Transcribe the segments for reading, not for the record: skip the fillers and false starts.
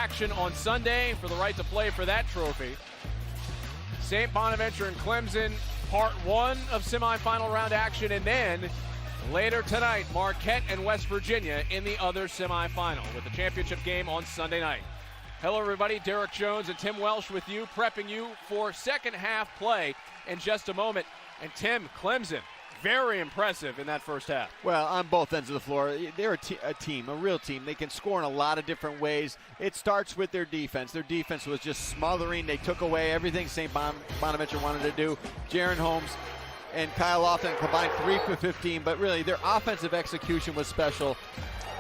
action on Sunday for the right to play for that trophy. St. Bonaventure and Clemson, part one of semifinal round action, and then later tonight, Marquette and West Virginia in the other semifinal with the championship game on Sunday night. Hello everybody, Derek Jones and Tim Welsh with you, prepping you for second half play in just a moment. And Tim, Clemson, very impressive in that first half. Well, on both ends of the floor, they're a team, a real team. They can score in a lot of different ways. It starts with their defense. Their defense was just smothering. They took away everything St. Bonaventure wanted to do. Jaron Holmes and Kyle Lofton combined 3 for 15, but really their offensive execution was special.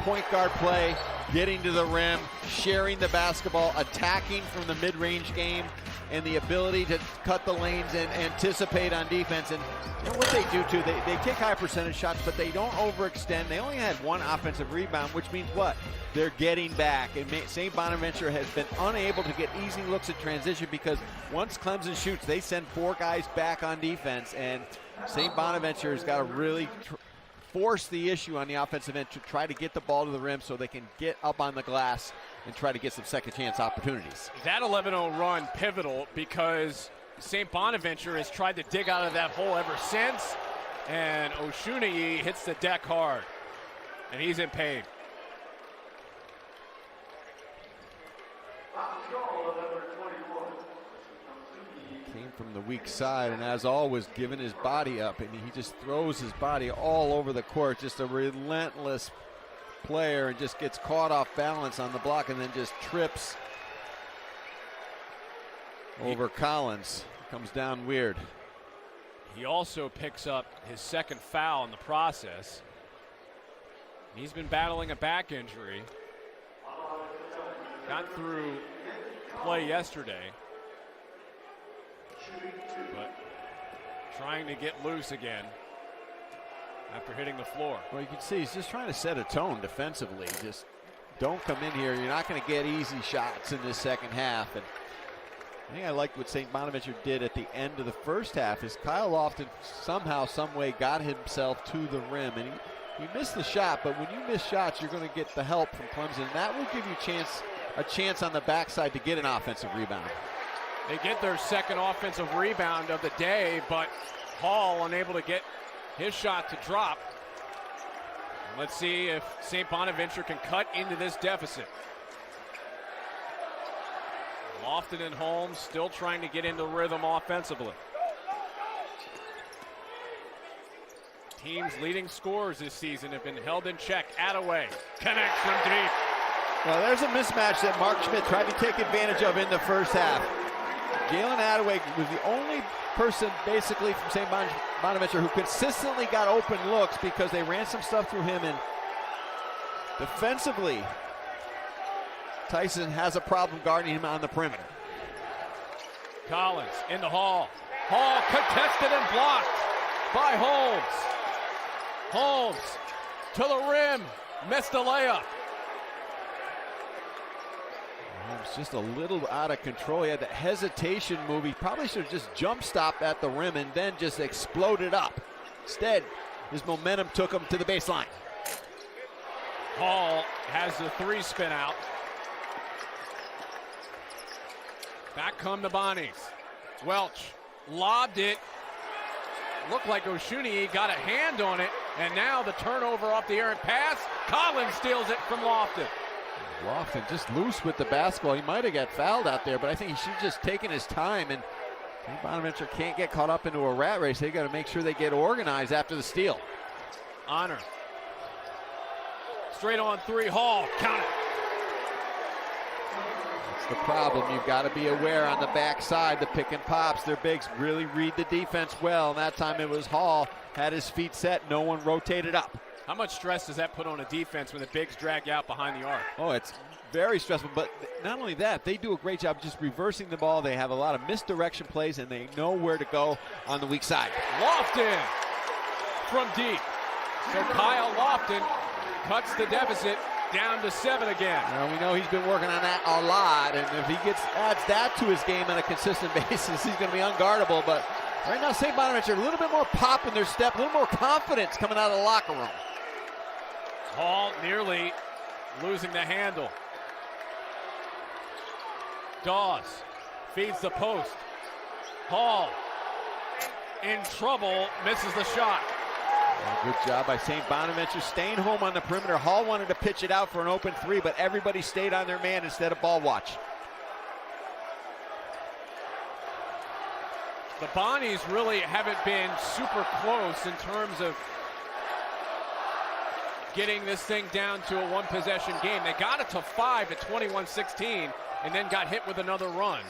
Point guard play, getting to the rim, sharing the basketball, attacking from the mid-range game, and the ability to cut the lanes and anticipate on defense. And you know what they do too, they take high percentage shots, but they don't overextend. They only had one offensive rebound, which means what? They're getting back. And St. Bonaventure has been unable to get easy looks at transition because once Clemson shoots, they send 4 guys back on defense. And St. Bonaventure has got to really force the issue on the offensive end to try to get the ball to the rim so they can get up on the glass and try to get some second chance opportunities. That 11-0 run pivotal because St. Bonaventure has tried to dig out of that hole ever since, and Oshuniyi hits the deck hard, and he's in pain. Came from the weak side, and as always, giving his body up, and he just throws his body all over the court. Just a relentless player, and just gets caught off balance on the block and then just trips over Collins. Comes down weird. He also picks up his second foul in the process. He's been battling a back injury. Got through play yesterday, but trying to get loose again after hitting the floor. Well, you can see he's just trying to set a tone defensively. Just don't come in here. You're not going to get easy shots in this second half. And I think I liked what St. Bonaventure did at the end of the first half is Kyle Lofton somehow, some way got himself to the rim. And he missed the shot, but when you miss shots, you're going to get the help from Clemson. And that will give you a chance on the backside to get an offensive rebound. They get their second offensive rebound of the day, but Hall unable to get his shot to drop. Let's see if St. Bonaventure can cut into this deficit. Lofton and Holmes still trying to get into rhythm offensively. Teams' leading scorers this season have been held in check. Attaway connects from deep. Well, there's a mismatch that Mark Schmidt tried to take advantage of in the first half. Jalen Attaway was the only person basically from St. Bonaventure who consistently got open looks because they ran some stuff through him, and defensively Tyson has a problem guarding him on the perimeter. Collins into Hall. Hall contested and blocked by Holmes. Holmes to the rim, missed a layup. It was just a little out of control. He had that hesitation move. He probably should have just jump stopped at the rim and then just exploded up. Instead, his momentum took him to the baseline. Hall has the 3 spin out. Back come the Bonnies. Welch lobbed it. Looked like Oshuniyi got a hand on it, and now the turnover off the errant pass. Collins steals it from Lofton. Lofton just loose with the basketball. He might have got fouled out there, but I think he should have just taken his time. And Bonaventure can't get caught up into a rat race. They got to make sure they get organized after the steal. Honor. Straight on 3, Hall, count it. That's the problem. You've got to be aware on the backside, the pick and pops. Their bigs really read the defense well, and that time it was Hall, had his feet set, no one rotated up. How much stress does that put on a defense when the bigs drag you out behind the arc? Oh, it's very stressful, but not only that, they do a great job just reversing the ball. They have a lot of misdirection plays, and they know where to go on the weak side. Lofton from deep. So Kyle Lofton cuts the deficit down to 7 again. Well, we know he's been working on that a lot, and if he adds that to his game on a consistent basis, he's going to be unguardable. But right now, St. Bonaventure, a little bit more pop in their step, a little more confidence coming out of the locker room. Hall nearly losing the handle. Dawes feeds the post. Hall in trouble, misses the shot. Good job by St. Bonaventure staying home on the perimeter. Hall wanted to pitch it out for an open three, but everybody stayed on their man instead of ball watch. The Bonnies really haven't been super close in terms of getting this thing down to a one-possession game. They got it to 5 at 21-16 and then got hit with another run.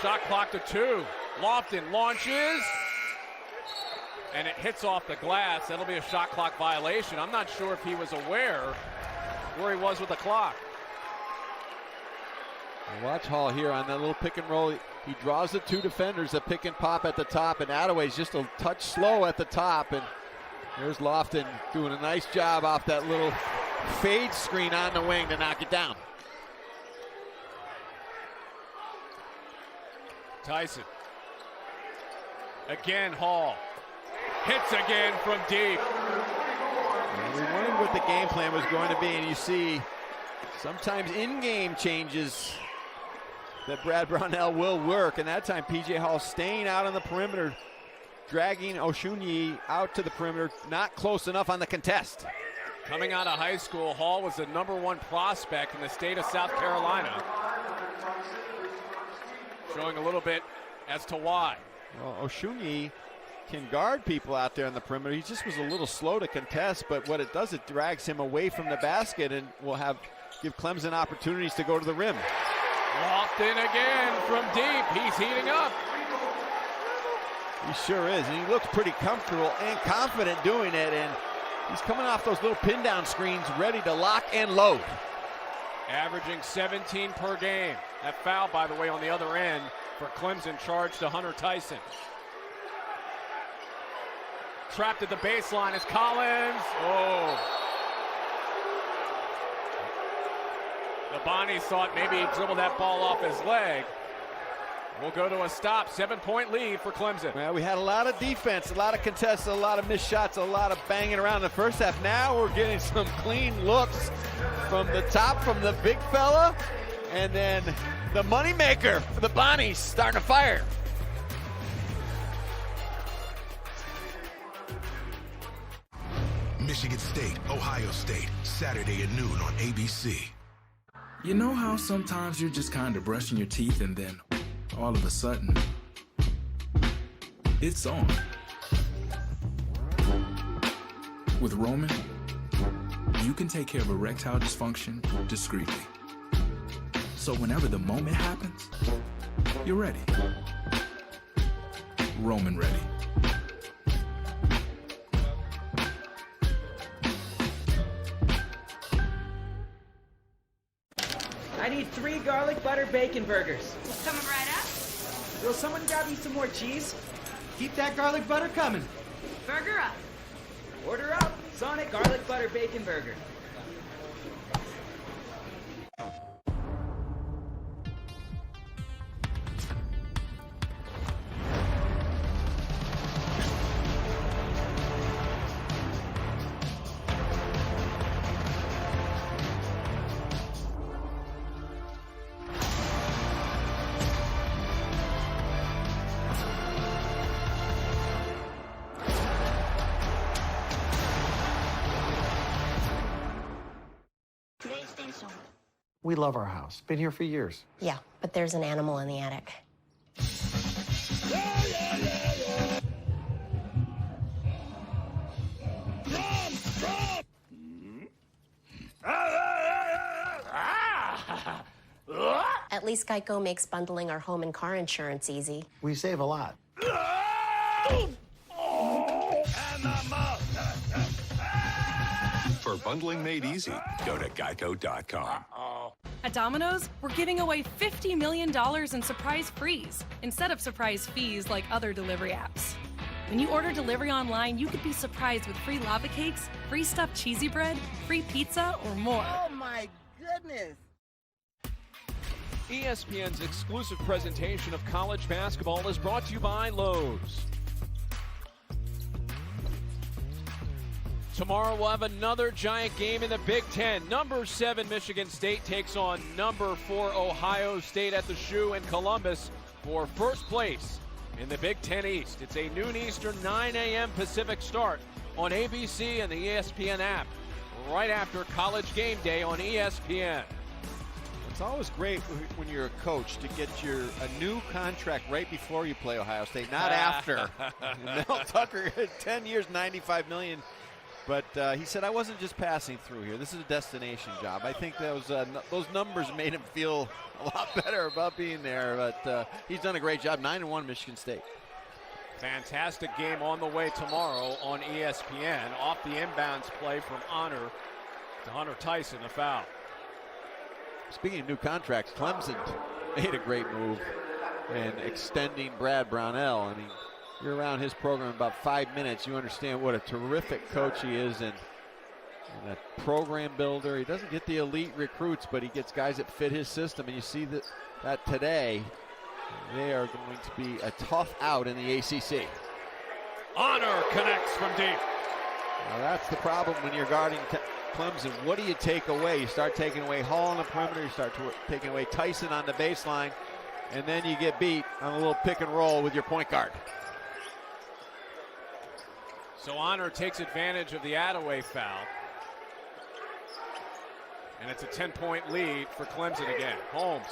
Shot clock to 2. Lofton launches, and it hits off the glass. That'll be a shot clock violation. I'm not sure if he was aware where he was with the clock. Watch Hall here on that little pick and roll. He draws the 2 defenders, a pick and pop at the top, and Attaway's just a touch slow at the top. And there's Lofton doing a nice job off that little fade screen on the wing to knock it down. Tyson. Again, Hall. Hits again from deep. And we wondered what the game plan was going to be, and you see sometimes in-game changes that Brad Brownell will work, and that time P.J. Hall staying out on the perimeter, dragging Oshunyi out to the perimeter, not close enough on the contest. Coming out of high school, Hall was the #1 prospect in the state of South Carolina. Showing a little bit as to why. Well, Oshunyi can guard people out there on the perimeter. He just was a little slow to contest, but what it does, it drags him away from the basket and will give Clemson opportunities to go to the rim. Lofton again from deep. He's heating up. He sure is, and he looks pretty comfortable and confident doing it, and he's coming off those little pin down screens ready to lock and load. Averaging 17 per game. That foul, by the way, on the other end for Clemson, charged to Hunter Tyson. Trapped at the baseline is Collins. Oh. The Bonnies thought maybe he dribbled that ball off his leg. We'll go to a stop. 7-point lead for Clemson. Well, we had a lot of defense, a lot of contests, a lot of missed shots, a lot of banging around in the first half. Now we're getting some clean looks from the top, from the big fella, and then the moneymaker for the Bonnies starting to fire. Michigan State, Ohio State, Saturday at noon on ABC. You know how sometimes you're just kind of brushing your teeth and then all of a sudden, it's on. With Roman, you can take care of erectile dysfunction discreetly. So whenever the moment happens, you're ready. Roman ready. I need 3 garlic butter bacon burgers. Coming right up. Will someone grab me some more cheese? Keep that garlic butter coming. Burger up. Order up. Sonic garlic butter bacon burger. We love our house. Been here for years. Yeah, but there's an animal in the attic. At least Geico makes bundling our home and car insurance easy. We save a lot. For bundling made easy, go to geico.com. At Domino's, we're giving away $50 million in surprise frees instead of surprise fees like other delivery apps. When you order delivery online, you could be surprised with free lava cakes, free stuffed cheesy bread, free pizza, or more. Oh my goodness. ESPN's exclusive presentation of college basketball is brought to you by Lowe's. Tomorrow we'll have another giant game in the Big Ten. Number 7 Michigan State takes on number 4 Ohio State at the Shoe in Columbus for first place in the Big Ten East. It's a noon Eastern, 9 a.m. Pacific start on ABC and the ESPN app, right after College Game Day on ESPN. It's always great when you're a coach to get a new contract right before you play Ohio State, not after. Mel Tucker, 10 years, $95 million. But he said, I wasn't just passing through here. This is a destination job. I think those numbers made him feel a lot better about being there. But he's done a great job. 9-1 Michigan State. Fantastic game on the way tomorrow on ESPN. Off the inbounds play from Honor to Hunter Tyson, a foul. Speaking of new contracts, Clemson made a great move in extending Brad Brownell. I mean, you're around his program about 5 minutes, you understand what a terrific coach he is and a program builder. He doesn't get the elite recruits, but he gets guys that fit his system. And you see that today, they are going to be a tough out in the ACC. Honor connects from deep. Now that's the problem when you're guarding Clemson. What do you take away? You start taking away Hall on the perimeter, you start taking away Tyson on the baseline, and then you get beat on a little pick and roll with your point guard. So Honor takes advantage of the Attaway foul. And it's a 10-point lead for Clemson again. Holmes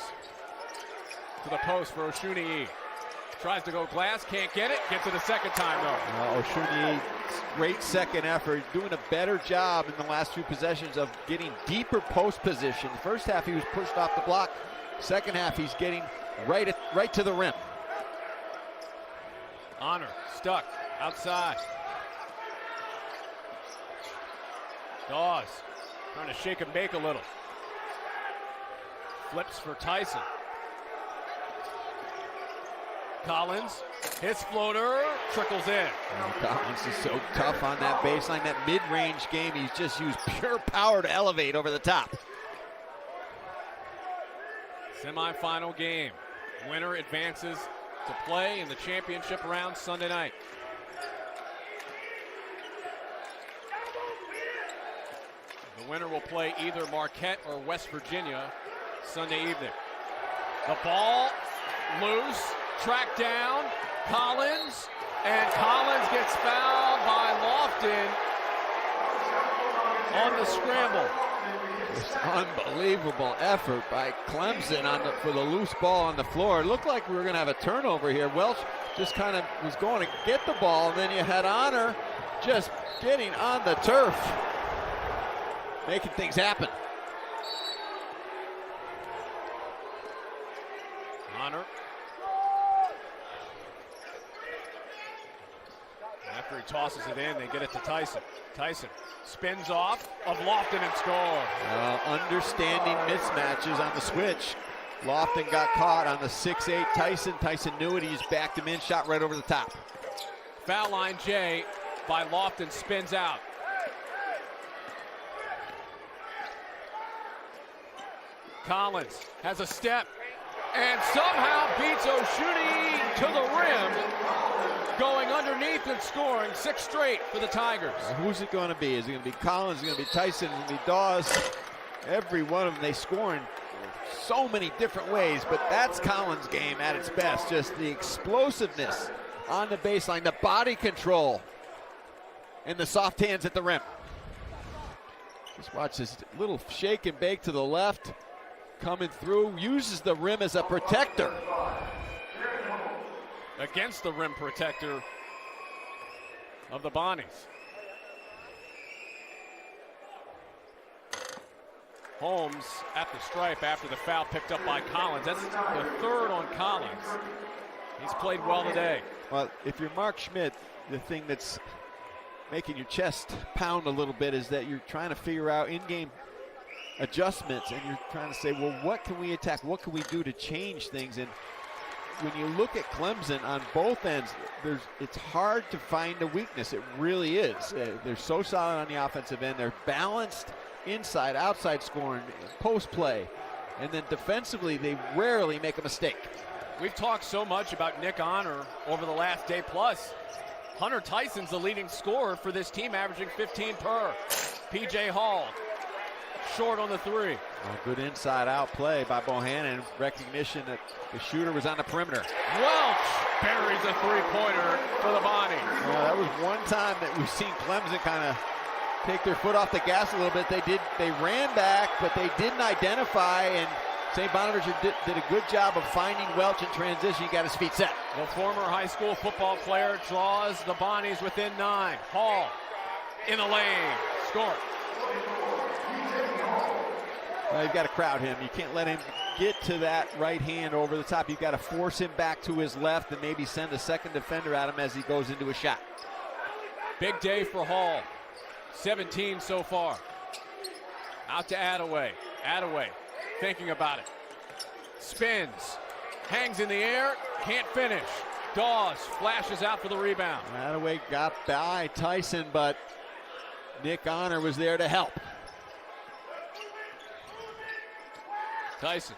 to the post for Oshuniyi. Tries to go glass, can't get it. Gets it a second time though. Oshuniyi, great second effort. Doing a better job in the last few possessions of getting deeper post position. First half he was pushed off the block. Second half he's getting right to the rim. Honor stuck outside. Dawes trying to shake and bake a little. Flips for Tyson. Collins, his floater, trickles in. Collins is so tough on that baseline, that mid-range game. He's just used pure power to elevate over the top. Semi-final game. Winner advances to play in the championship round Sunday night. The winner will play either Marquette or West Virginia Sunday evening. The ball loose, tracked down, Collins, and Collins gets fouled by Lofton on the scramble. Just unbelievable effort by Clemson for the loose ball on the floor. It looked like we were going to have a turnover here. Welch just kind of was going to get the ball, and then you had Honor just getting on the turf, making things happen. Honor. After he tosses it in, they get it to Tyson. Tyson spins off of Lofton and scores. Understanding mismatches on the switch. Lofton got caught on the 6'8 Tyson. Tyson knew it. He just backed him in, shot right over the top. Foul line J by Lofton, spins out. Collins has a step and somehow beats Oshuniyi to the rim, going underneath and scoring 6 straight for the Tigers. Who's it going to be? Is it going to be Collins? Is it going to be Tyson? Is it going to be Dawes? Every one of them, they score in so many different ways, but that's Collins' game at its best. Just the explosiveness on the baseline, the body control, and the soft hands at the rim. Just watch this little shake and bake to the left. Coming through, uses the rim as a protector. Against the rim protector of the Bonnies. Holmes at the stripe after the foul picked up by Collins. That's the third on Collins. He's played well today. Well, if you're Mark Schmidt, the thing that's making your chest pound a little bit is that you're trying to figure out in-game adjustments, and you're trying to say, well, what can we attack? What can we do to change things? And when you look at Clemson on both ends, it's hard to find a weakness. It really is. They're so solid on the offensive end. They're balanced inside, outside scoring, post play. And then defensively, they rarely make a mistake. We've talked so much about Nick Honor over the last day plus. Hunter Tyson's the leading scorer for this team, averaging 15 per. P.J. Hall, short on the three. Well, good inside-out play by Bohannon. Recognition that the shooter was on the perimeter. Welch buries a three-pointer for the Bonnies. Well, that was one time that we've seen Clemson kind of take their foot off the gas a little bit. They ran back, but they didn't identify, and St. Bonaventure did a good job of finding Welch in transition. He got his feet set. The former high school football player draws the Bonnies within 9. Hall in the lane. Score. Well, you've got to crowd him. You can't let him get to that right hand over the top. You've got to force him back to his left and maybe send a second defender at him as he goes into a shot. Big day for Hall. 17 so far. Out to Attaway. Attaway thinking about it. Spins. Hangs in the air. Can't finish. Dawes flashes out for the rebound. Attaway got by Tyson, but Nick Honor was there to help. Tyson.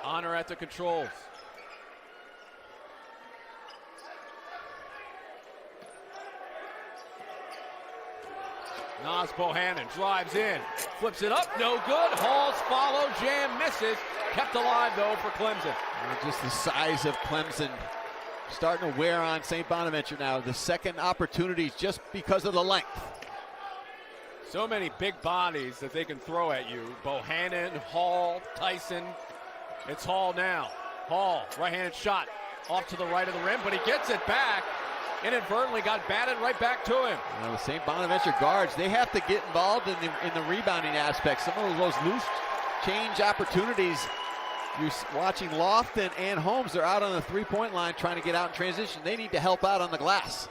Honor at the controls. Nas Bohannon drives in, flips it up, no good. Hall's follow, jam, misses. Kept alive, though, for Clemson. Just the size of Clemson starting to wear on St. Bonaventure now. The second opportunities just because of the length. So many big bodies that they can throw at you. Bohannon, Hall, Tyson. It's Hall now. Hall, right-handed shot off to the right of the rim, but he gets it back. Inadvertently got batted right back to him. Well, the St. Bonaventure guards, they have to get involved in the rebounding aspect. Some of those loose change opportunities. You're watching Lofton and Holmes. They're out on the three-point line trying to get out in transition. They need to help out on the glass.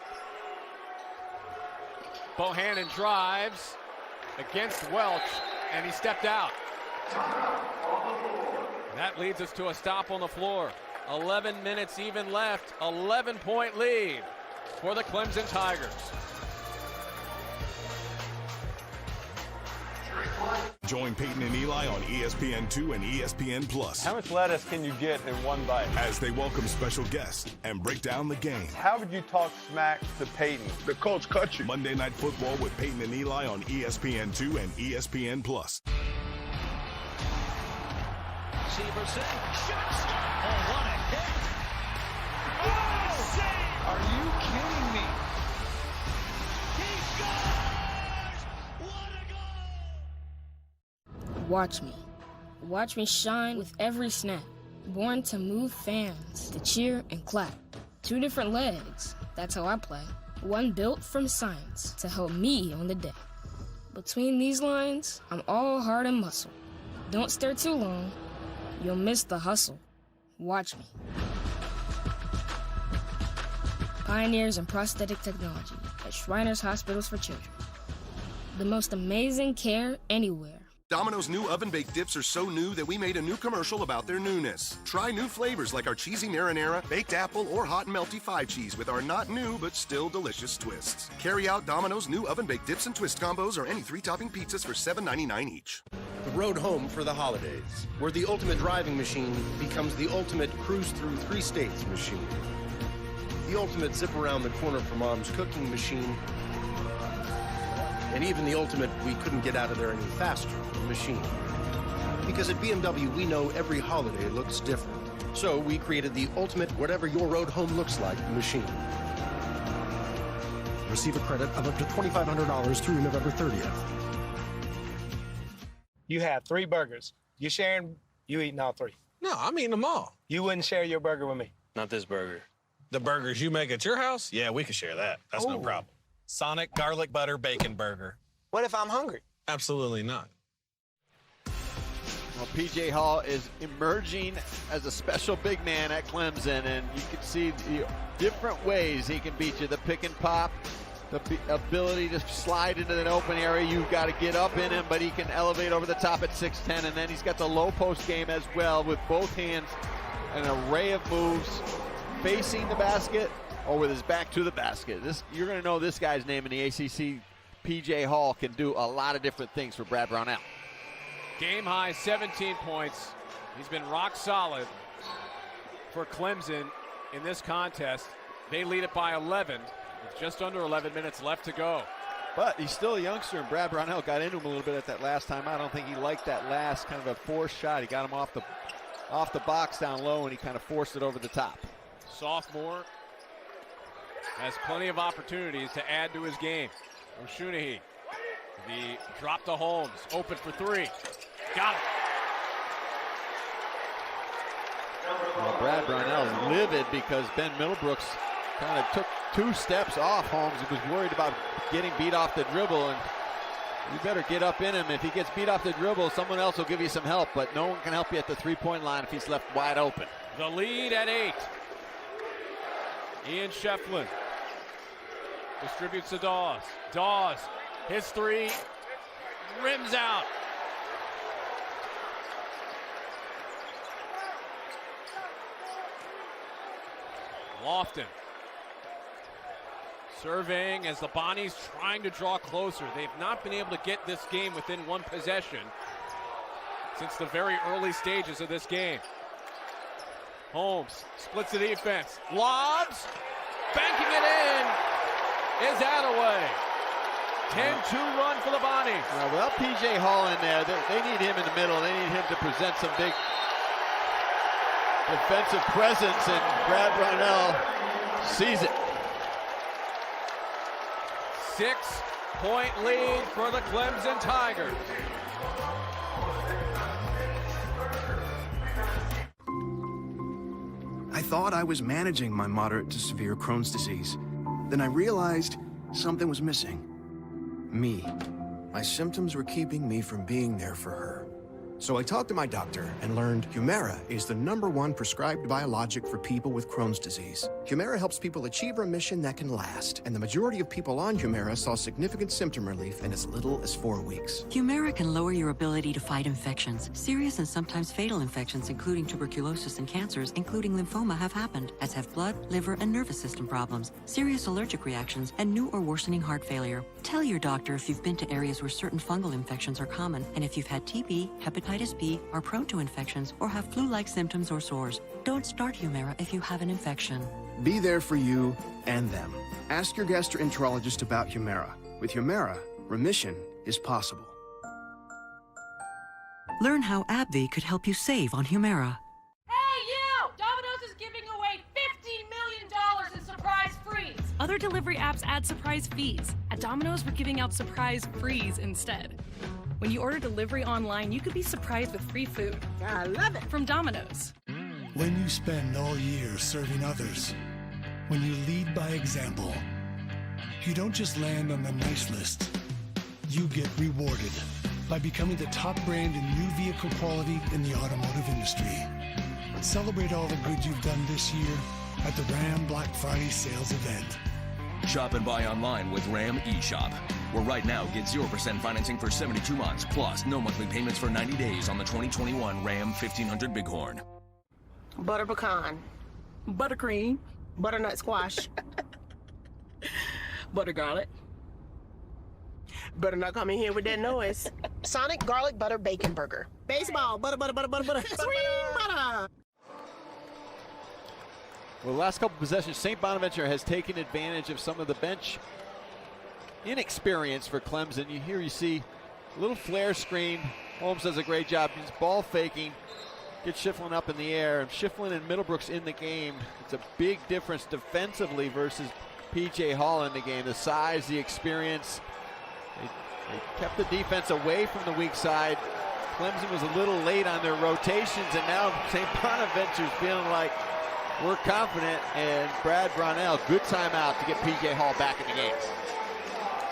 Bohannon drives against Welch, and he stepped out. That leads us to a stop on the floor. 11 minutes even left. 11-point lead for the Clemson Tigers. Join Peyton and Eli on ESPN2 and ESPN+. How much lettuce can you get in one bite? As they welcome special guests and break down the game. How would you talk smack to Peyton? The coach cut you. Monday Night Football with Peyton and Eli on ESPN2 and ESPN+. Severson, shots. Oh, what a hit. Oh, save. Are you kidding me? He scores! What a goal! Watch me. Watch me shine with every snap. Born to move fans, to cheer and clap. 2 different legs, that's how I play. One built from science to help me on the day. Between these lines, I'm all heart and muscle. Don't stare too long. You'll miss the hustle. Watch me. Pioneers in prosthetic technology at Shriners Hospitals for Children. The most amazing care anywhere. Domino's new oven-baked dips are so new that we made a new commercial about their newness. Try new flavors like our cheesy marinara, baked apple, or hot and melty 5-cheese with our not new but still delicious twists. Carry out Domino's new oven-baked dips and twist combos or any 3-topping pizzas for $7.99 each. The road home for the holidays, where the ultimate driving machine becomes the ultimate cruise through 3 states machine. The ultimate zip around the corner for mom's cooking machine. And even the ultimate we couldn't get out of there any faster machine. Because at BMW, we know every holiday looks different. So we created the ultimate whatever your road home looks like machine. Receive a credit of up to $2,500 through November 30th. You have 3 burgers. You sharing, you eating all 3. No, I'm eating them all. You wouldn't share your burger with me? Not this burger. The burgers you make at your house? Yeah, we can share that. That's no problem. Sonic garlic butter bacon burger. What if I'm hungry? Absolutely not. Well, P.J. Hall is emerging as a special big man at Clemson, and you can see the different ways he can beat you. The pick and pop, the ability to slide into an open area. You've got to get up in him, but he can elevate over the top at 6'10", and then he's got the low post game as well with both hands, an array of moves, facing the basket or with his back to the basket. You're going to know this guy's name in the ACC. P.J. Hall can do a lot of different things for Brad Brownell. Game high 17 points. He's been rock solid. for Clemson in this contest. They lead it by 11 with just under 11 minutes left to go. But he's still a youngster, and Brad Brownell got into him a little bit at that last time. I don't think he liked that last kind of a forced shot. He got him off the box down low, and he kind of forced it over the top. Sophomore has plenty of opportunities to add to his game. O'Shunahy, the drop to Holmes, open for three. Got it. Well, Brad Brownell livid because Ben Middlebrooks kind of took 2 steps off Holmes and was worried about getting beat off the dribble, and you better get up in him. If he gets beat off the dribble, someone else will give you some help, but no one can help you at the three-point line if he's left wide open. The lead at 8. Ian Shefflin distributes to Dawes. Dawes, his three, rims out. Lofton surveying as the Bonnies trying to draw closer. They've not been able to get this game within 1 possession since the very early stages of this game. Holmes splits the defense, lobs, banking it in is Attaway. 10-2 run for the Bonnies. Well, without P.J. Hall in there, they need him in the middle. They need him to present some big defensive presence, and Brad Brownell sees it. 6-point lead for the Clemson Tigers. I thought I was managing my moderate to severe Crohn's disease. Then I realized something was missing. Me. My symptoms were keeping me from being there for her. So I talked to my doctor and learned Humira is the #1 prescribed biologic for people with Crohn's disease. Humira helps people achieve remission that can last, and the majority of people on Humira saw significant symptom relief in as little as 4 weeks. Humira can lower your ability to fight infections. Serious and sometimes fatal infections, including tuberculosis and cancers, including lymphoma, have happened, as have blood, liver, and nervous system problems, serious allergic reactions, and new or worsening heart failure. Tell your doctor if you've been to areas where certain fungal infections are common, and if you've had TB, hepatitis B, are prone to infections, or have flu-like symptoms or sores. Don't start Humira if you have an infection. Be there for you and them. Ask your gastroenterologist about Humira. With Humira, remission is possible. Learn how AbbVie could help you save on Humira. Hey, you! Domino's is giving away $50 million in surprise frees. Other delivery apps add surprise fees. At Domino's, we're giving out surprise frees instead. When you order delivery online, you could be surprised with free food. I love it. From Domino's. When you spend all year serving others, when you lead by example, you don't just land on the nice list. You get rewarded by becoming the top brand in new vehicle quality in the automotive industry. Celebrate all the good you've done this year at the Ram Black Friday sales event. Shop and buy online with Ram eShop, where right now get 0% financing for 72 months, plus no monthly payments for 90 days on the 2021 Ram 1500 Bighorn. Butter pecan. Buttercream. Butternut squash. Butter garlic. Better not come in here with that noise. Sonic garlic butter bacon burger. Baseball. Butter, butter, butter, butter, butter. Sweet butter. Well, the last couple possessions, St. Bonaventure has taken advantage of some of the bench inexperience for Clemson. You see a little flare screen. Holmes does a great job. He's ball faking. Gets Shiflin up in the air. And Shiflin and Middlebrooks in the game. It's a big difference defensively versus P.J. Hall in the game. The size, the experience. They kept the defense away from the weak side. Clemson was a little late on their rotations, and now St. Bonaventure's feeling like we're confident, and Brad Brownell, good timeout to get P.J. Hall back in the game.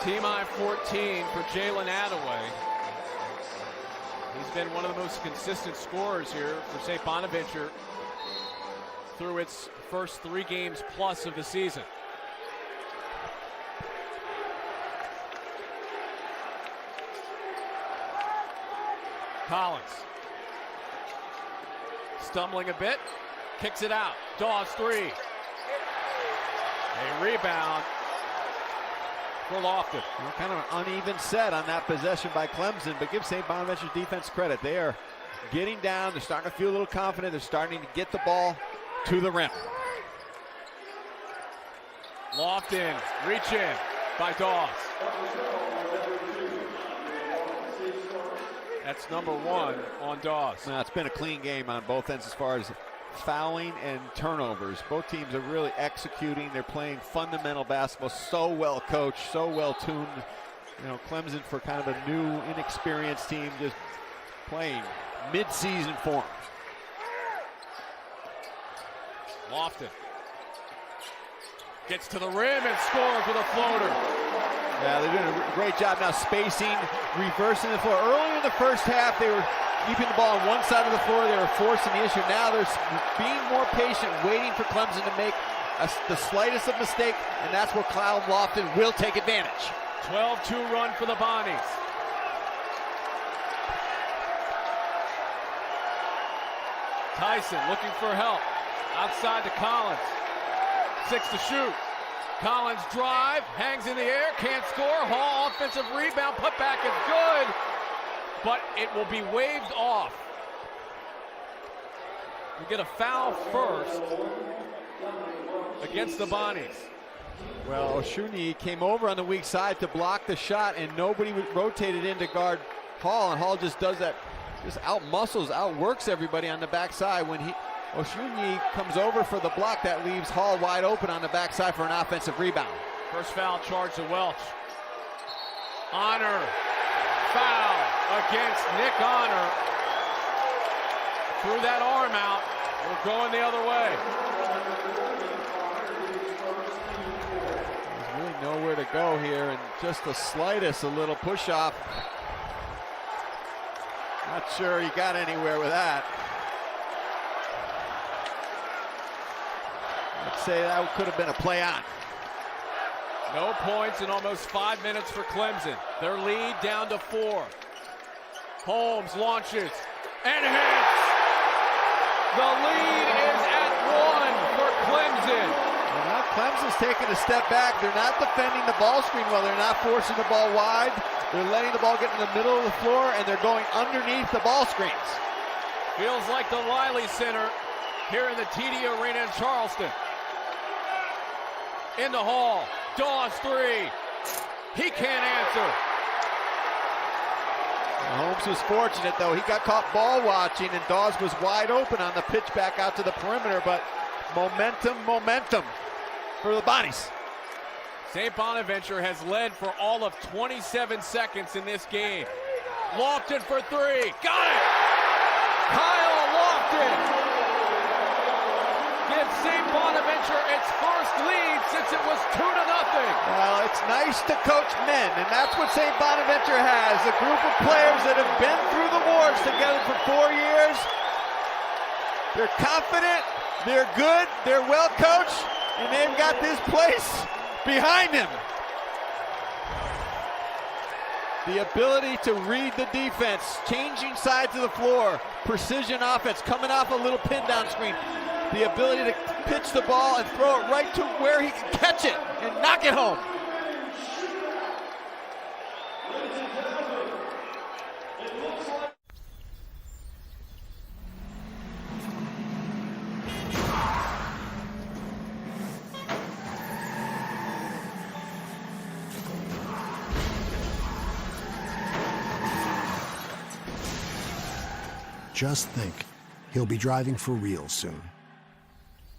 Team I-14 for Jalen Attaway. He's been one of the most consistent scorers here for St. Bonaventure through its first 3 games plus of the season. Collins stumbling a bit, kicks it out. Dawes 3. A rebound for Lofton. Well, kind of an uneven set on that possession by Clemson, but give St. Bonaventure's defense credit. They are getting down. They're starting to feel a little confident. They're starting to get the ball to the rim. Lofton, reach in by Dawes. That's number 1 on Dawes. Now, it's been a clean game on both ends as far as fouling and turnovers. Both teams are really executing. They're playing fundamental basketball, so well coached, so well tuned. You know, Clemson, for kind of a new, inexperienced team, just playing mid-season form. Lofton gets to the rim and scores with a floater. Yeah, they're doing a great job now spacing, reversing the floor. Earlier in the first half, they were keeping the ball on one side of the floor. They were forcing the issue. Now they're being more patient, waiting for Clemson to make the slightest of mistake, and that's where Kyle Lofton will take advantage. 12-2 run for the Bonnies. Tyson looking for help. Outside to Collins. 6 to shoot. Collins drive, hangs in the air, can't score. Hall offensive rebound, putback is good, but it will be waved off. We get a foul first against the Bonnies. Well, Oshuni came over on the weak side to block the shot, and nobody rotated in to guard Hall, and Hall just does that, just outworks everybody on the backside. When Oshuni comes over for the block, that leaves Hall wide open on the backside for an offensive rebound. First foul charged to Welch. Honor, foul against Nick Honor. Threw that arm out. We're going the other way. There's really nowhere to go here, and just the slightest, a little push-off. Not sure he got anywhere with that. I'd say that could have been a play on. No points in almost 5 minutes for Clemson. Their lead down to 4. Holmes launches and hits. The lead is at 1 for Clemson. Well, now Clemson's taking a step back. They're not defending the ball screen well. They're not forcing the ball wide. They're letting the ball get in the middle of the floor, and they're going underneath the ball screens. Feels like the Liley Center here in the TD Arena in Charleston. In the Hall, Dawes 3. He can't answer. Holmes was fortunate, though. He got caught ball watching, and Dawes was wide open on the pitch back out to the perimeter, but momentum for the Bonnies. St. Bonaventure has led for all of 27 seconds in this game. Lofton for 3. Got it! Kyle Lofton gives St. Bonaventure its first lead since it was 2-0. Well, it's nice to coach men, and that's what St. Bonaventure has. A group of players that have been through the wars together for 4 years. They're confident, they're good, they're well coached, and they've got this place behind them. The ability to read the defense, changing sides of the floor, precision offense, coming off a little pin down screen. The ability to pitch the ball and throw it right to where he can catch it and knock it home. Just think, he'll be driving for real soon.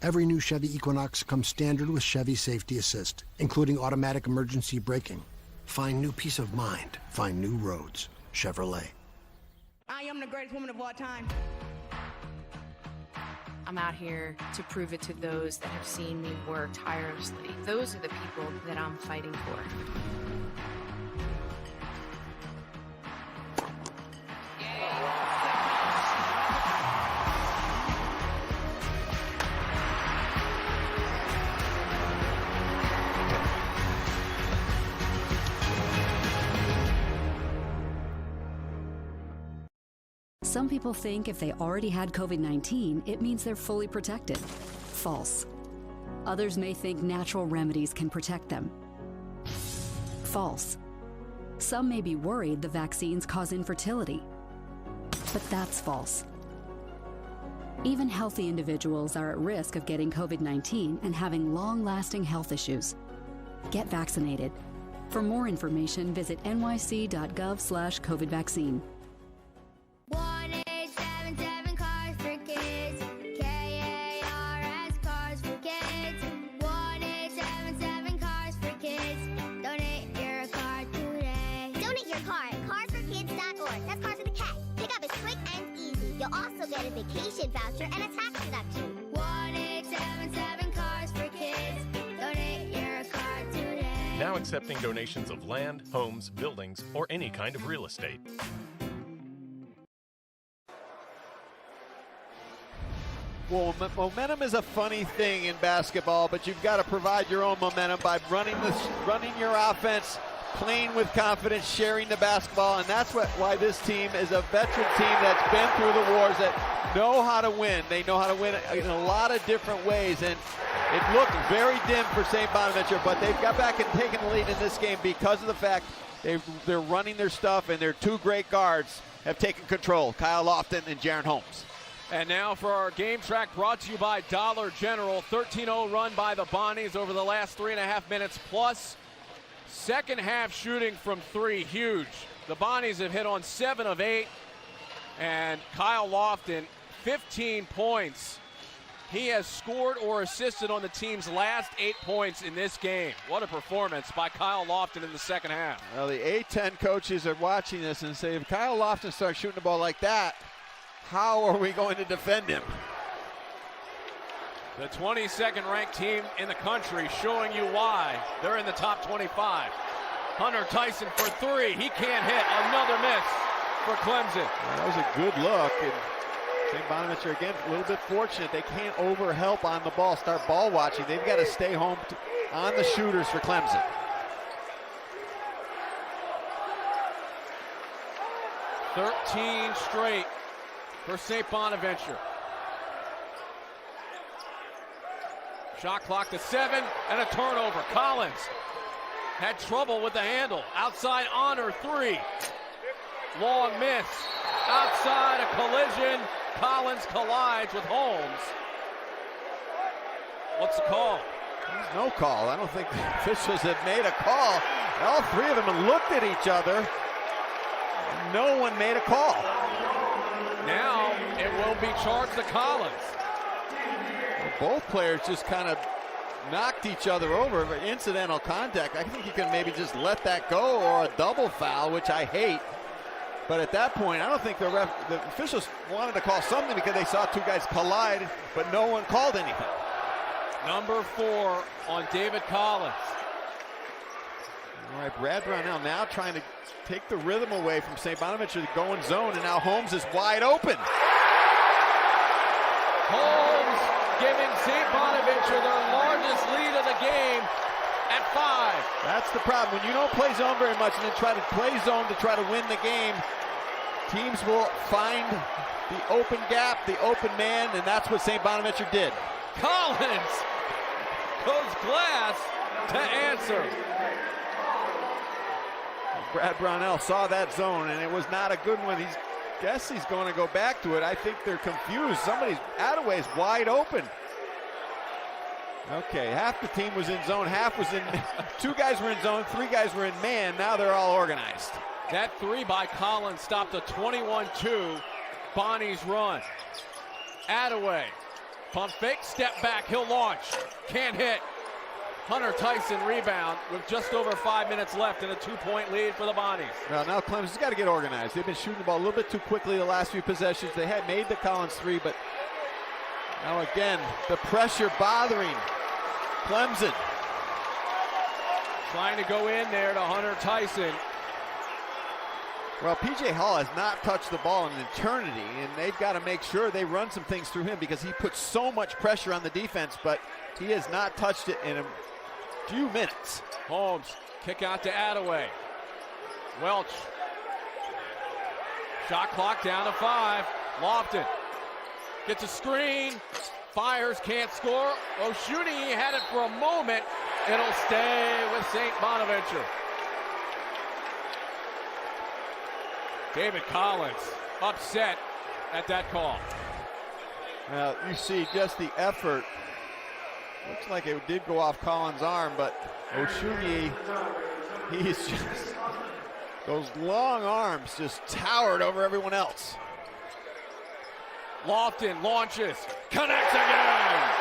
Every new Chevy Equinox comes standard with Chevy Safety Assist, including automatic emergency braking. Find new peace of mind. Find new roads. Chevrolet. I am the greatest woman of all time. I'm out here to prove it to those that have seen me work tirelessly. Those are the people that I'm fighting for. Some people think if they already had COVID-19, it means they're fully protected. False. Others may think natural remedies can protect them. False. Some may be worried the vaccines cause infertility. But that's false. Even healthy individuals are at risk of getting COVID-19 and having long-lasting health issues. Get vaccinated. For more information, visit nyc.gov/COVID vaccine. 1-877 Cars for Kids. KARS Cars for Kids. 1-877 Cars for Kids. Donate your car today. Donate your car at carsforkids.org. That's cars with a K. Pickup is quick and easy. You'll also get a vacation voucher and a tax deduction. 1-877 Cars for Kids. Donate your car today. Now accepting donations of land, homes, buildings, or any kind of real estate. Well, momentum is a funny thing in basketball, but you've got to provide your own momentum by running your offense, playing with confidence, sharing the basketball, and that's why this team is a veteran team that's been through the wars, that know how to win. They know how to win in a lot of different ways, and it looked very dim for St. Bonaventure, but they've got back and taken the lead in this game because of the fact they're running their stuff, and their two great guards have taken control, Kyle Lofton and Jaron Holmes. And now for our game track, brought to you by Dollar General. 13-0 run by the Bonnies over the last 3.5 minutes plus. Second half shooting from three, huge. The Bonnies have hit on 7 of 8. And Kyle Lofton, 15 points. He has scored or assisted on the team's last 8 points in this game. What a performance by Kyle Lofton in the second half. Well, the A-10 coaches are watching this and say, if Kyle Lofton starts shooting the ball like that, how are we going to defend him? The 22nd ranked team in the country, showing you why they're in the top 25. Hunter Tyson for three. He can't hit. Another miss for Clemson. That was a good look. And St. Bonaventure, again, a little bit fortunate. They can't overhelp on the ball, start ball watching. They've got to stay home on the shooters for Clemson. "13 straight for St. Bonaventure. Shot clock to 7 and a turnover. Collins had trouble with the handle. Outside Honor, 3. Long miss. Outside, a collision. Collins collides with Holmes. What's the call? There's no call. I don't think the officials have made a call. All three of them looked at each other. No one made a call. Now it will be charged to Collins. Both players just kind of knocked each other over for incidental contact. I think you can maybe just let that go, or a double foul, which I hate. But at that point, I don't think the officials wanted to call something because they saw two guys collide, but no one called anything. Number 4 on David Collins. All right, Brad Brownell now trying to take the rhythm away from St. Bonaventure to go in zone, and now Holmes is wide open. Holmes giving St. Bonaventure their largest lead of the game at 5. That's the problem. When you don't play zone very much and then try to play zone to try to win the game, teams will find the open gap, the open man, and that's what St. Bonaventure did. Collins goes glass to answer. Brad Brownell saw that zone, and it was not a good one. Guess he's going to go back to it. I think they're confused. Attaway's wide open. Okay, half the team was in zone, half was in, 2 guys were in zone, 3 guys were in man. Now they're all organized. That 3 by Collins stopped a 21-2 Bonnie's run. Attaway, pump fake, step back, he'll launch. Can't hit. Hunter Tyson rebound with just over 5 minutes left and a 2-point lead for the Bonnies. Well, now Clemson's got to get organized. They've been shooting the ball a little bit too quickly the last few possessions. They had made the Collins 3, but now again, the pressure bothering Clemson. Trying to go in there to Hunter Tyson. Well, P.J. Hall has not touched the ball in an eternity, and they've got to make sure they run some things through him because he puts so much pressure on the defense, but he has not touched it in a few minutes. Holmes, kick out to Attaway. Welch. Shot clock down to 5. Lofton gets a screen. Fires, can't score. Oh, shooting, he had it for a moment. It'll stay with St. Bonaventure. David Collins upset at that call. Now, you see just the effort. Looks like it did go off Collins' arm, but Oshunyi, he's just, those long arms just towered over everyone else. Lofton launches, connects again.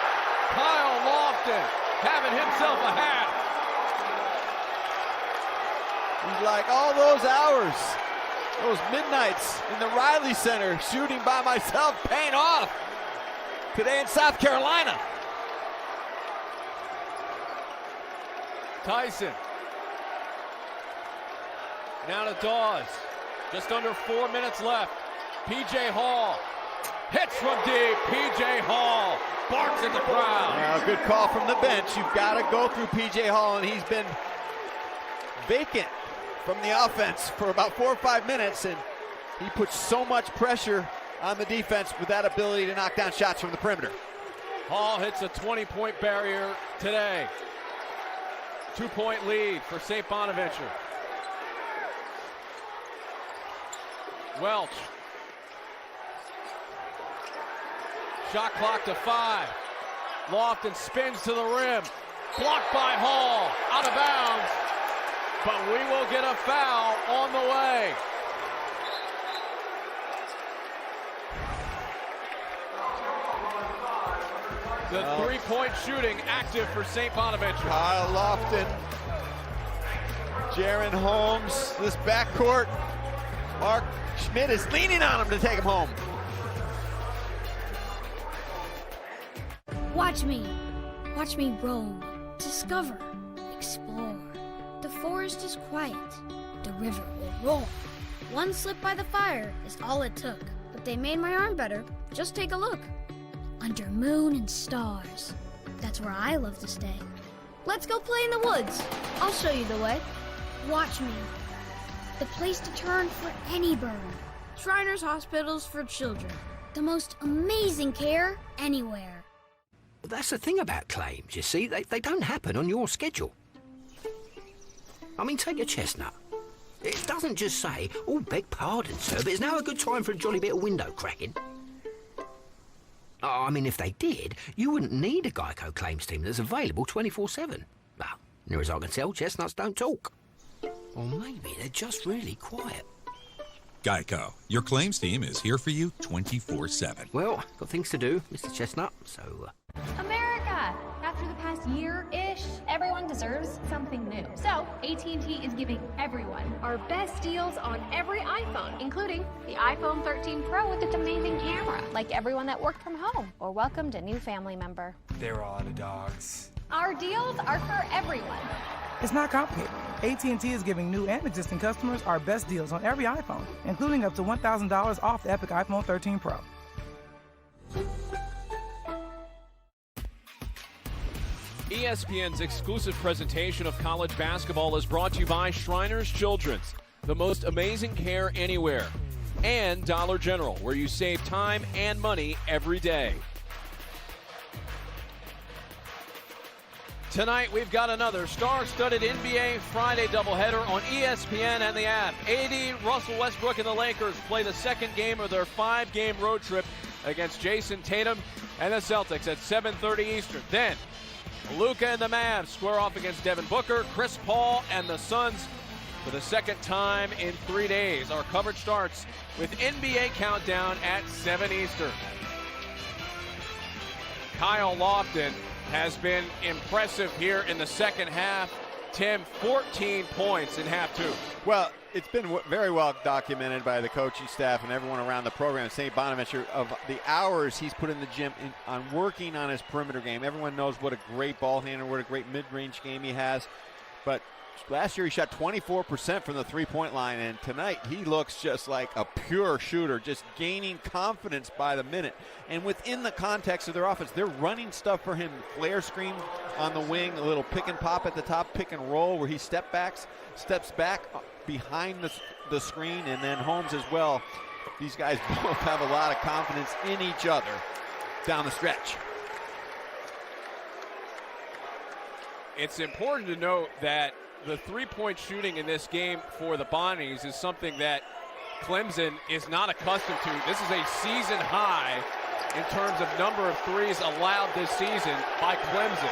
Kyle Lofton having himself a half. He's like, all those hours, those midnights in the Riley Center shooting by myself paying off today in South Carolina. Tyson. Now to Dawes. Just under 4 minutes left. P.J. Hall. Hits from deep. P.J. Hall barks at the crowd. Well, good call from the bench. You've got to go through P.J. Hall, and he's been vacant from the offense for about 4 or 5 minutes, and he puts so much pressure on the defense with that ability to knock down shots from the perimeter. Hall hits a 20-point barrier today. 2-point lead for St. Bonaventure. Welch. Shot clock to 5. Lofton spins to the rim. Blocked by Hall. Out of bounds. But we will get a foul on the way. The three-point shooting active for St. Bonaventure. Kyle Lofton, Jaron Holmes, this backcourt. Mark Schmidt is leaning on him to take him home. Watch me roam, discover, explore. The forest is quiet, the river will roar. One slip by the fire is all it took, but they made my arm better. Just take a look. Under moon and stars, that's where I love to stay. Let's go play in the woods. I'll show you the way. Watch me. The place to turn for any burn. Shriners Hospitals for Children. The most amazing care anywhere. That's the thing about claims, you see. They don't happen on your schedule. I mean, take a chestnut. It doesn't just say, oh, beg pardon, sir, but is now a good time for a jolly bit of window cracking? I mean, if they did, you wouldn't need a Geico claims team that's available 24/7. Well, near as I can tell, chestnuts don't talk. Or maybe they're just really quiet. Geico, your claims team is here for you 24/7. Well, got things to do, Mr. Chestnut, so... America! After the past year-ish, everyone deserves something new. So, AT&T is giving everyone our best deals on every iPhone, including the iPhone 13 Pro with its amazing camera. Like everyone that worked from home or welcomed a new family member. They were all out of dogs. Our deals are for everyone. It's not complicated. AT&T is giving new and existing customers our best deals on every iPhone, including up to $1,000 off the epic iPhone 13 Pro. ESPN's exclusive presentation of college basketball is brought to you by Shriners Children's, the most amazing care anywhere, and Dollar General, where you save time and money every day. Tonight, we've got another star-studded NBA Friday doubleheader on ESPN and the app. AD, Russell Westbrook, and the Lakers play the second game of their 5-game road trip against Jason Tatum and the Celtics at 7:30 Eastern. Then, Luka and the Mavs square off against Devin Booker, Chris Paul, and the Suns for the second time in 3 days. Our coverage starts with NBA Countdown at 7 Eastern. Kyle Lofton has been impressive here in the second half. Tim, 14 points in half two. Well, it's been very well documented by the coaching staff and everyone around the program at St. Bonaventure of the hours he's put in the gym on working on his perimeter game. Everyone knows what a great ball handler, what a great mid-range game he has. But last year he shot 24% from the three-point line, and tonight he looks just like a pure shooter, just gaining confidence by the minute. And within the context of their offense, they're running stuff for him. Flare screen on the wing, a little pick and pop at the top, pick and roll where he steps back behind the screen, and then Holmes as well. These guys both have a lot of confidence in each other down the stretch. It's important to note that the three-point shooting in this game for the Bonnies is something that Clemson is not accustomed to. This is a season high in terms of number of threes allowed this season by Clemson.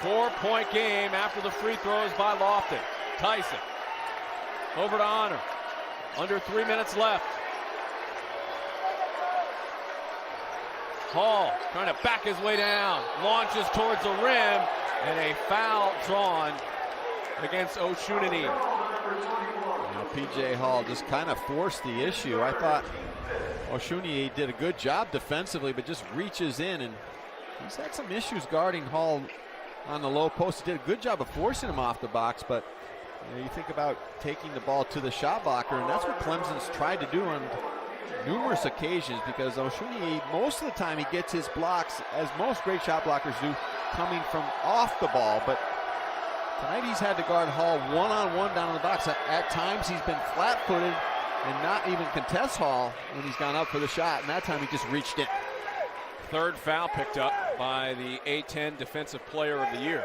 Four-point game after the free throws by Lofton. Tyson over to Honor. Under 3 minutes left. Hall trying to back his way down. Launches towards the rim. And a foul drawn against Oshunani. Now, P.J. Hall just kind of forced the issue. I thought Oshunani did a good job defensively, but just reaches in, and he's had some issues guarding Hall on the low post. He did a good job of forcing him off the box, but you think about taking the ball to the shot blocker, and that's what Clemson's tried to do on numerous occasions, because Oshunani, most of the time he gets his blocks, as most great shot blockers do, coming from off the ball. But tonight he's had to guard Hall one-on-one down in the box. At times he's been flat-footed and not even contest Hall when he's gone up for the shot, and that time he just reached in. Third foul picked up by the A-10 Defensive Player of the Year.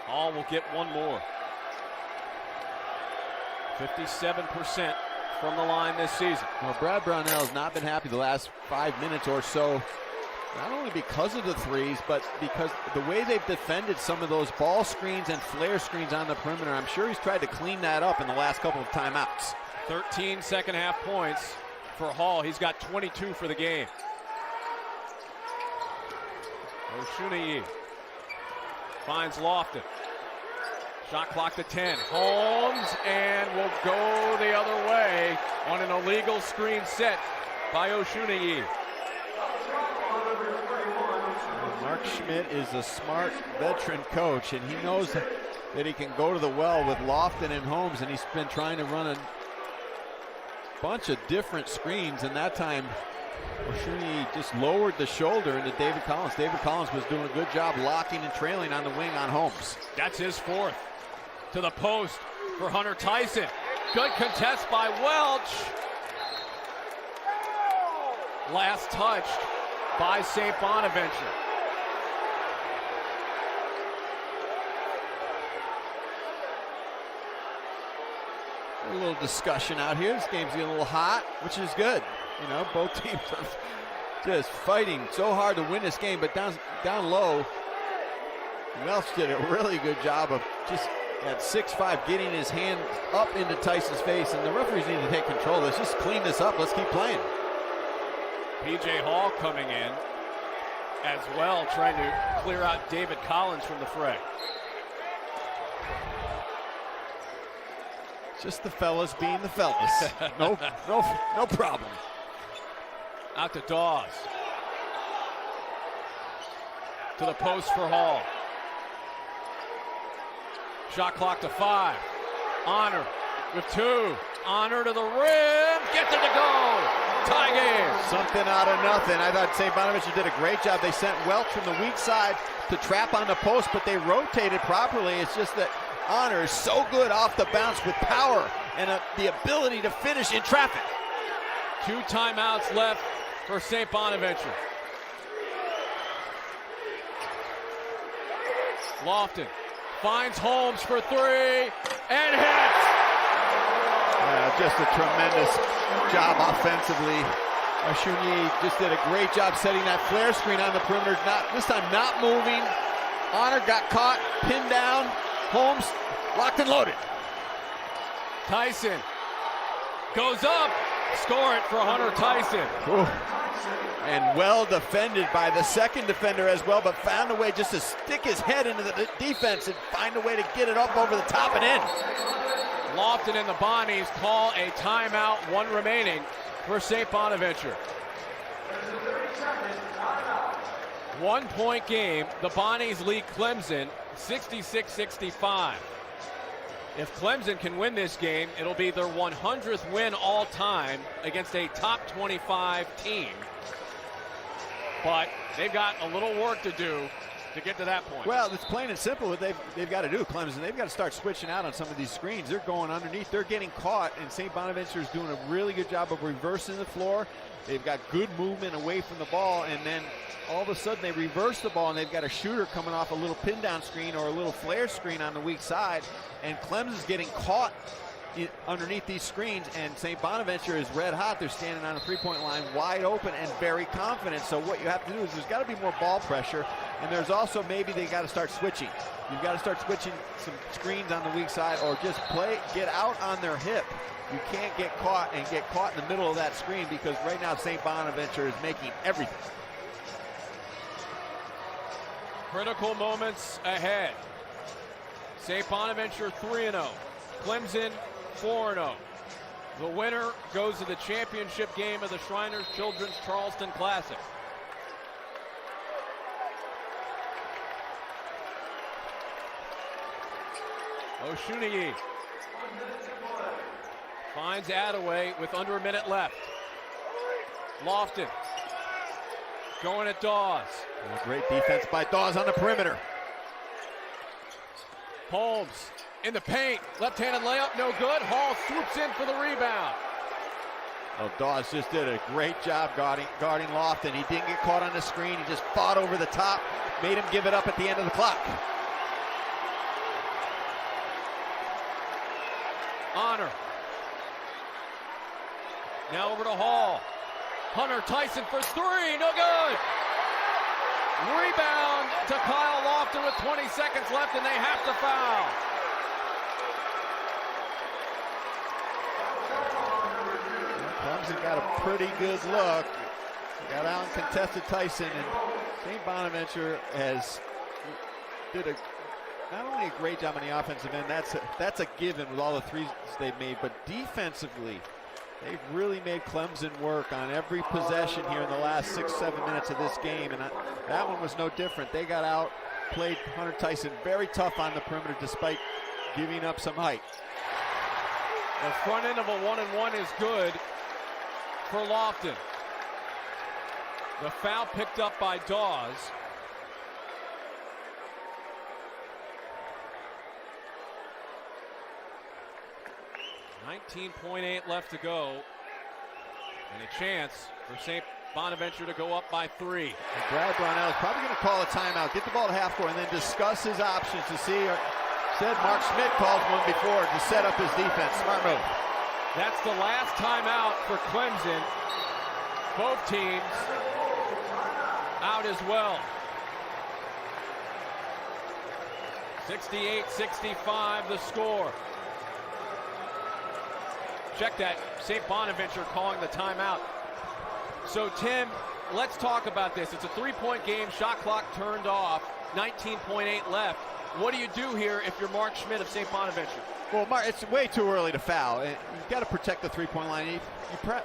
Hall will get one more. 57% from the line this season. Well, Brad Brownell has not been happy the last 5 minutes or so, not only because of the threes, but because the way they've defended some of those ball screens and flare screens on the perimeter. I'm sure he's tried to clean that up in the last couple of timeouts. 13 second half points for Hall. He's got 22 for the game. Oshunani finds Lofton. Shot clock to 10. Holmes, and will go the other way on an illegal screen set by Oshunani. Mark Schmidt is a smart veteran coach, and he knows that he can go to the well with Lofton and Holmes, and he's been trying to run a bunch of different screens, and that time Oshunani just lowered the shoulder into David Collins. David Collins was doing a good job locking and trailing on the wing on Holmes. That's his fourth. To the post for Hunter Tyson. Good contest by Welch. Last touched by St. Bonaventure. A little discussion out here. This game's getting a little hot, which is good. You know, both teams are just fighting so hard to win this game, but down low, Welch did a really good job of just at 6'5", getting his hand up into Tyson's face, and the referees need to take control. Let's just clean this up. Let's keep playing. P.J. Hall coming in as well, trying to clear out David Collins from the fray. Just the fellas being the fellas. No problem. Out to Dawes. To the post for Hall. Shot clock to 5. Honor with 2. Honor to the rim. Gets it to go. Tie game. Something out of nothing. I thought St. Bonaventure did a great job. They sent Welch from the weak side to trap on the post, but they rotated properly. It's just that Honor is so good off the bounce with power and the ability to finish in traffic. 2 timeouts left for St. Bonaventure. Lofton finds Holmes for 3 and hits. Just a tremendous job offensively. Oshunani just did a great job setting that flare screen on the perimeter. This time not moving. Honor got caught, pinned down. Holmes locked and loaded. Tyson goes up. Score it for Hunter Tyson. Ooh. And well defended by the second defender as well, but found a way just to stick his head into the defense and find a way to get it up over the top and in. Lofton and the Bonnies call a timeout, 1 remaining for St. Bonaventure. 1-point game. The Bonnies lead Clemson 66-65. If Clemson can win this game, it'll be their 100th win all time against a top 25 team. But they've got a little work to do to get to that point? Well, it's plain and simple what they've got to do, Clemson. They've got to start switching out on some of these screens. They're going underneath. They're getting caught, and St. Bonaventure is doing a really good job of reversing the floor. They've got good movement away from the ball, and then all of a sudden they reverse the ball, and they've got a shooter coming off a little pin down screen or a little flare screen on the weak side, and Clemson's getting caught underneath these screens, and St. Bonaventure is red hot. They're standing on a three-point line wide open and very confident. So what you have to do is there's got to be more ball pressure, and there's also maybe they got to start switching. You've got to start switching some screens on the weak side, or just get out on their hip. You can't get caught in the middle of that screen, because right now St. Bonaventure is making everything. Critical moments ahead. St. Bonaventure 3-0. Clemson 4-0. The winner goes to the championship game of the Shriners Children's Charleston Classic. Oshunyi finds Attaway with under a minute left. Lofton going at Dawes. And a great defense by Dawes on the perimeter. Holmes in the paint, left-handed layup, no good. Hall swoops in for the rebound. Well, Dawes just did a great job guarding Lofton. He didn't get caught on the screen. He just fought over the top, made him give it up at the end of the clock. Honor. Now over to Hall. Hunter Tyson for three, no good. Rebound to Kyle Lofton with 20 seconds left, and they have to foul. Clemson got a pretty good look. Got out and contested Tyson, and St. Bonaventure did not only a great job on the offensive end, that's a given with all the threes they've made, but defensively, they've really made Clemson work on every possession here in the last 6-7 minutes of this game, and that one was no different. They got out, played Hunter Tyson very tough on the perimeter despite giving up some height. The front end of a 1-and-1 is good for Lofton. The foul picked up by Dawes. .8 left to go, and a chance for St. Bonaventure to go up by 3. And Brad Brownell is probably going to call a timeout, get the ball to half court, and then discuss his options to see. Said Mark Schmidt called one before to set up his defense. Smart move. That's the last timeout for Clemson. Both teams out as well. 68-65 the score. Check that, St. Bonaventure calling the timeout. So Tim, let's talk about this. It's a 3-point game, shot clock turned off, 19.8 left. What do you do here if you're Mark Schmidt of St. Bonaventure? Well, Mark, it's way too early to foul. You've got to protect the three-point line. You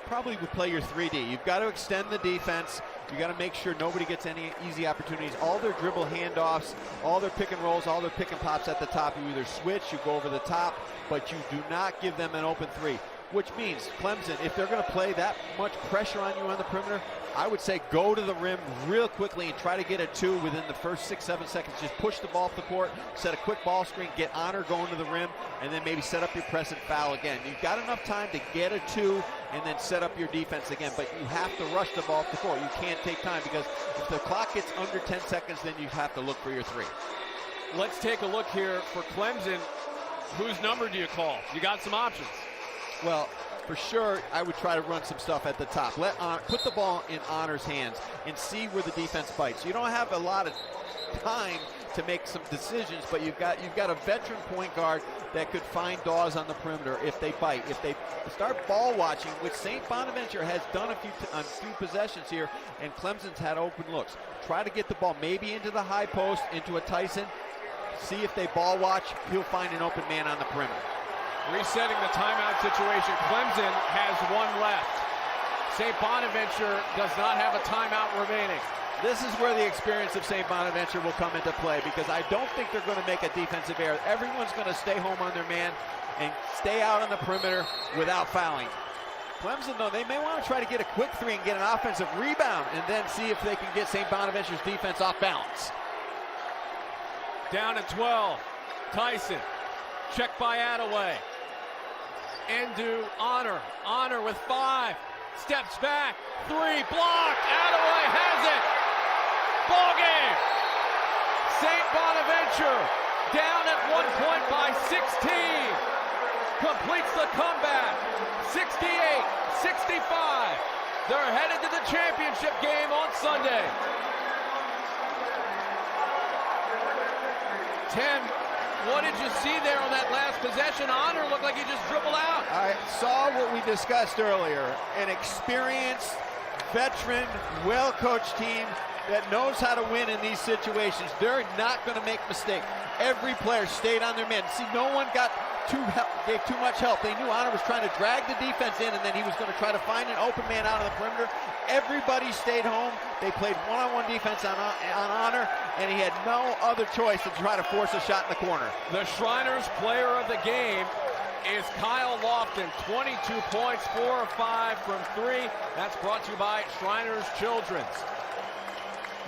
probably would play your 3D. You've got to extend the defense. You got to make sure nobody gets any easy opportunities. All their dribble handoffs, all their pick and rolls, all their pick and pops at the top. You either switch, you go over the top, but you do not give them an open 3. Which means Clemson, if they're going to play that much pressure on you on the perimeter, I would say go to the rim real quickly and try to get a 2 within the first 6-7 seconds. Just push the ball off the court, set a quick ball screen, get Honor going to the rim, and then maybe set up your press and foul again. You've got enough time to get a 2 and then set up your defense again, but you have to rush the ball off the court. You can't take time, because if the clock gets under 10 seconds, then you have to look for your 3. Let's take a look here for Clemson. Whose number do you call? You got some options. Well, for sure, I would try to run some stuff at the top. Put the ball in Honor's hands and see where the defense bites. You don't have a lot of time to make some decisions, but you've got a veteran point guard that could find Dawes on the perimeter if they bite. If they start ball watching, which St. Bonaventure has done on a few possessions here, and Clemson's had open looks. Try to get the ball maybe into the high post, into a Tyson. See if they ball watch, he'll find an open man on the perimeter. Resetting the timeout situation. Clemson has 1 left. St. Bonaventure does not have a timeout remaining. This is where the experience of St. Bonaventure will come into play, because I don't think they're going to make a defensive error. Everyone's going to stay home on their man and stay out on the perimeter without fouling. Clemson, though, they may want to try to get a quick 3 and get an offensive rebound and then see if they can get St. Bonaventure's defense off balance. Down at 12. Tyson. Checked by Attaway. Into Honor. Honor with 5. Steps back. 3. Blocked. Attaway has it. Ball game. St. Bonaventure down at 1 point by 16. Completes the comeback. 68-65. They're headed to the championship game on Sunday. Tim, what did you see there on that last possession? Honor looked like he just dribbled out. I saw what we discussed earlier. An experienced, veteran, well-coached team that knows how to win in these situations. They're not going to make mistakes. Every player stayed on their men. See, no one gave too much help. They knew Honor was trying to drag the defense in, and then he was going to try to find an open man out of the perimeter. Everybody stayed home. They played one-on-one defense on Honor, and he had no other choice than to try to force a shot in the corner. The Shriners player of the game is Kyle Lofton. 22 points, 4 of 5 from 3. That's brought to you by Shriners Children's.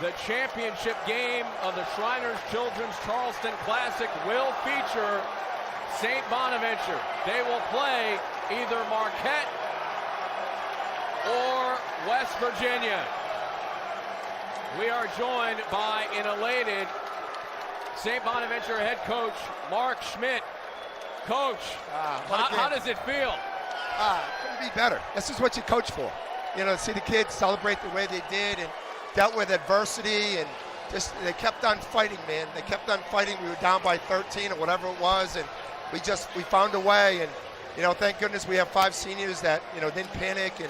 The championship game of the Shriners Children's Charleston Classic will feature St. Bonaventure. They will play either Marquette or West Virginia. We are joined by an elated St. Bonaventure head coach, Mark Schmidt. Coach, how does it feel? Couldn't be better. This is what you coach for. You know, to see the kids celebrate the way they did and dealt with adversity, and just they kept on fighting, man. They kept on fighting. We were down by 13 or whatever it was, and we found a way. And, you know, thank goodness we have 5 seniors that, you know, didn't panic and